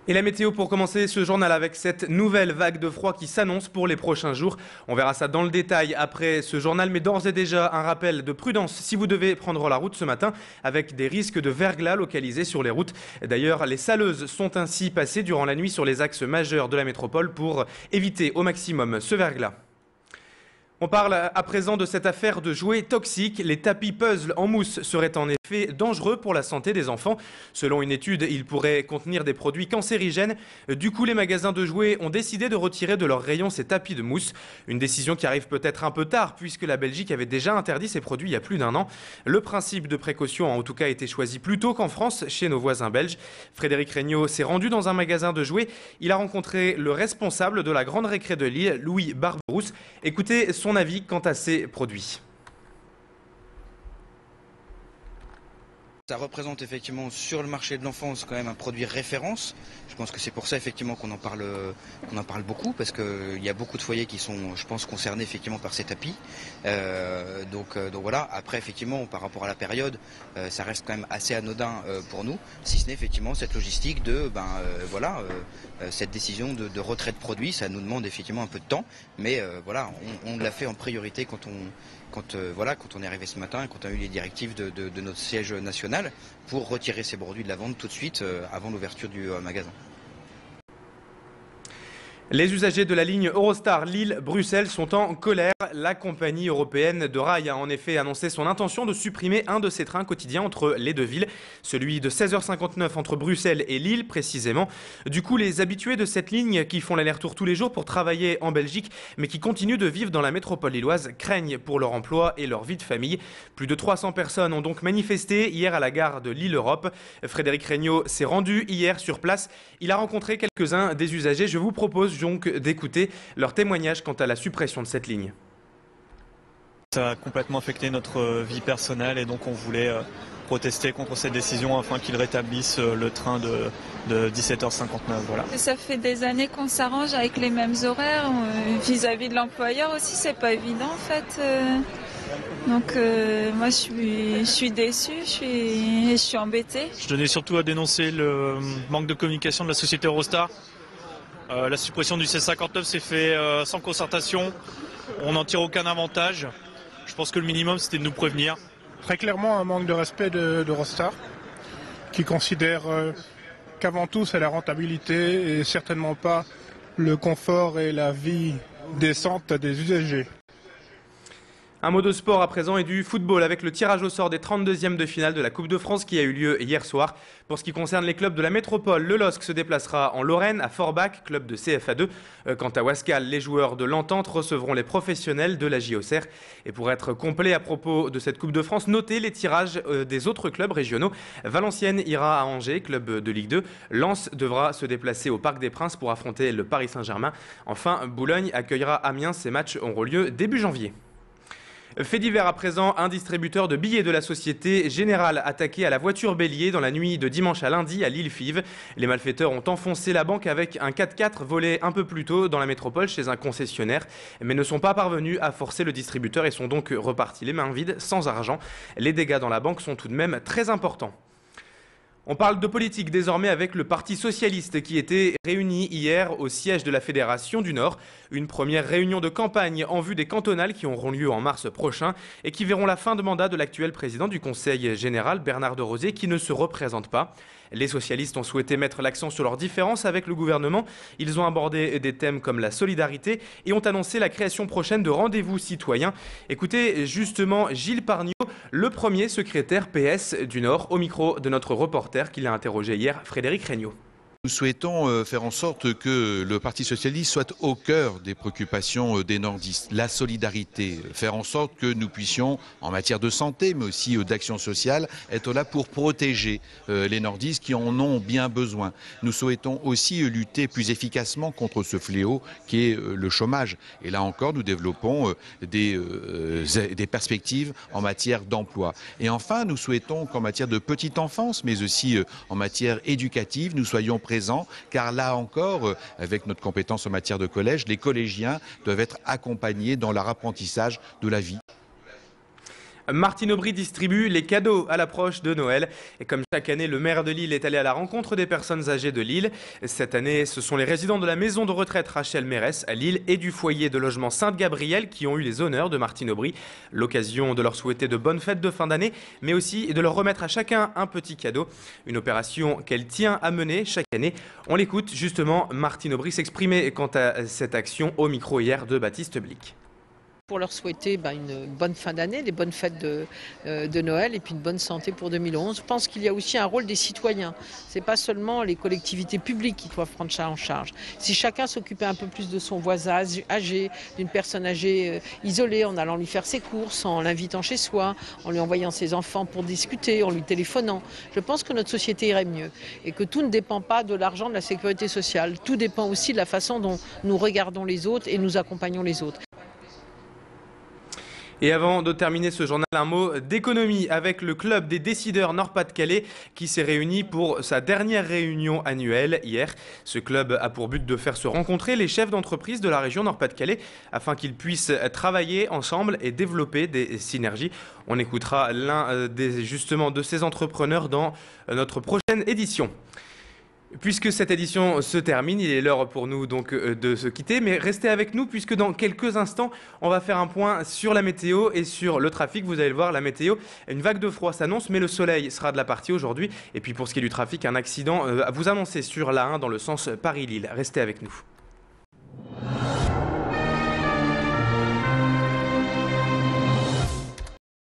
Et la météo pour commencer ce journal avec cette nouvelle vague de froid qui s'annonce pour les prochains jours. On verra ça dans le détail après ce journal, mais d'ores et déjà un rappel de prudence si vous devez prendre la route ce matin avec des risques de verglas localisés sur les routes. D'ailleurs, les saleuses sont ainsi passées durant la nuit sur les axes majeurs de la métropole pour éviter au maximum ce verglas. On parle à présent de cette affaire de jouets toxiques. Les tapis puzzle en mousse seraient en effet dangereux pour la santé des enfants. Selon une étude, ils pourraient contenir des produits cancérigènes. Du coup, les magasins de jouets ont décidé de retirer de leur rayon ces tapis de mousse. Une décision qui arrive peut-être un peu tard puisque la Belgique avait déjà interdit ces produits il y a plus d'un an. Le principe de précaution a en tout cas été choisi plus tôt qu'en France chez nos voisins belges. Frédéric Regnault s'est rendu dans un magasin de jouets. Il a rencontré le responsable de la grande récré de Lille, Louis Barberousse. Écoutez son avis quant à ces produits. Ça représente effectivement sur le marché de l'enfance quand même un produit référence. Je pense que c'est pour ça effectivement qu'on en parle beaucoup parce qu'il y a beaucoup de foyers qui sont, je pense, concernés effectivement par ces tapis. Donc voilà. Après effectivement par rapport à la période, ça reste quand même assez anodin pour nous, si ce n'est effectivement cette logistique de cette décision de retrait de produits. Ça nous demande effectivement un peu de temps, mais voilà, on l'a fait en priorité quand on est arrivé ce matin et quand on a eu les directives de notre siège national pour retirer ces produits de la vente tout de suite avant l'ouverture du magasin. Les usagers de la ligne Eurostar Lille-Bruxelles sont en colère. La compagnie européenne de rail a en effet annoncé son intention de supprimer un de ses trains quotidiens entre les deux villes, celui de 16h59 entre Bruxelles et Lille précisément. Du coup, les habitués de cette ligne qui font l'aller-retour tous les jours pour travailler en Belgique, mais qui continuent de vivre dans la métropole lilloise, craignent pour leur emploi et leur vie de famille. Plus de 300 personnes ont donc manifesté hier à la gare de Lille-Europe. Frédéric Regnault s'est rendu hier sur place. Il a rencontré quelques-uns des usagers. Je vous propose donc d'écouter leur témoignage quant à la suppression de cette ligne. Ça a complètement affecté notre vie personnelle et donc on voulait protester contre cette décision afin qu'ils rétablissent le train de 17h59. Voilà. Ça fait des années qu'on s'arrange avec les mêmes horaires vis-à-vis de l'employeur aussi, c'est pas évident en fait. Donc moi je suis déçue, je suis embêtée. Je tenais surtout à dénoncer le manque de communication de la société Eurostar. La suppression du C59 s'est fait sans concertation, on n'en tire aucun avantage. Je pense que le minimum c'était de nous prévenir. Très clairement un manque de respect d'Eurostar qui considère qu'avant tout c'est la rentabilité et certainement pas le confort et la vie décente des usagers. Un mot de sport à présent et du football avec le tirage au sort des 32e de finale de la Coupe de France qui a eu lieu hier soir. Pour ce qui concerne les clubs de la métropole, le LOSC se déplacera en Lorraine à Forbach, club de CFA2. Quant à Wascal, les joueurs de l'Entente recevront les professionnels de la JOCR. Et pour être complet à propos de cette Coupe de France, notez les tirages des autres clubs régionaux. Valenciennes ira à Angers, club de Ligue 2. Lens devra se déplacer au Parc des Princes pour affronter le Paris Saint-Germain. Enfin, Boulogne accueillera Amiens. Ces matchs auront lieu début janvier. Fait divers à présent, un distributeur de billets de la Société Générale attaqué à la voiture bélier dans la nuit de dimanche à lundi à Lille-Fives. Les malfaiteurs ont enfoncé la banque avec un 4x4 volé un peu plus tôt dans la métropole chez un concessionnaire, mais ne sont pas parvenus à forcer le distributeur et sont donc repartis les mains vides, sans argent. Les dégâts dans la banque sont tout de même très importants. On parle de politique désormais avec le Parti socialiste qui était réuni hier au siège de la Fédération du Nord. Une première réunion de campagne en vue des cantonales qui auront lieu en mars prochain et qui verront la fin de mandat de l'actuel président du Conseil général, Bernard de Rosier, qui ne se représente pas. Les socialistes ont souhaité mettre l'accent sur leurs différences avec le gouvernement. Ils ont abordé des thèmes comme la solidarité et ont annoncé la création prochaine de rendez-vous citoyens. Écoutez justement Gilles Pargnot, le premier secrétaire PS du Nord, au micro de notre reporter qui l'a interrogé hier, Frédéric Regnault. Nous souhaitons faire en sorte que le Parti socialiste soit au cœur des préoccupations des nordistes. La solidarité, faire en sorte que nous puissions, en matière de santé, mais aussi d'action sociale, être là pour protéger les nordistes qui en ont bien besoin. Nous souhaitons aussi lutter plus efficacement contre ce fléau qui est le chômage. Et là encore, nous développons des perspectives en matière d'emploi. Et enfin, nous souhaitons qu'en matière de petite enfance, mais aussi en matière éducative, nous soyons présents, car là encore, avec notre compétence en matière de collège, les collégiens doivent être accompagnés dans leur apprentissage de la vie. Martine Aubry distribue les cadeaux à l'approche de Noël. Et comme chaque année, le maire de Lille est allé à la rencontre des personnes âgées de Lille. Cette année, ce sont les résidents de la maison de retraite Rachel Mérès à Lille et du foyer de logement Sainte-Gabrielle qui ont eu les honneurs de Martine Aubry. L'occasion de leur souhaiter de bonnes fêtes de fin d'année, mais aussi de leur remettre à chacun un petit cadeau. Une opération qu'elle tient à mener chaque année. On l'écoute justement, Martine Aubry s'exprimait quant à cette action au micro hier de Baptiste Blic. Pour leur souhaiter une bonne fin d'année, des bonnes fêtes de Noël et puis une bonne santé pour 2011. Je pense qu'il y a aussi un rôle des citoyens. Ce n'est pas seulement les collectivités publiques qui doivent prendre ça en charge. Si chacun s'occupait un peu plus de son voisin âgé, d'une personne âgée isolée, en allant lui faire ses courses, en l'invitant chez soi, en lui envoyant ses enfants pour discuter, en lui téléphonant, je pense que notre société irait mieux. Et que tout ne dépend pas de l'argent de la sécurité sociale. Tout dépend aussi de la façon dont nous regardons les autres et nous accompagnons les autres. Et avant de terminer ce journal, un mot d'économie avec le club des décideurs Nord-Pas-de-Calais qui s'est réuni pour sa dernière réunion annuelle hier. Ce club a pour but de faire se rencontrer les chefs d'entreprise de la région Nord-Pas-de-Calais afin qu'ils puissent travailler ensemble et développer des synergies. On écoutera l'un justement de ces entrepreneurs dans notre prochaine édition. Puisque cette édition se termine, il est l'heure pour nous donc de se quitter, mais restez avec nous puisque dans quelques instants, on va faire un point sur la météo et sur le trafic. Vous allez le voir, la météo, une vague de froid s'annonce, mais le soleil sera de la partie aujourd'hui. Et puis pour ce qui est du trafic, un accident à vous annoncer sur l'A1 dans le sens Paris-Lille. Restez avec nous.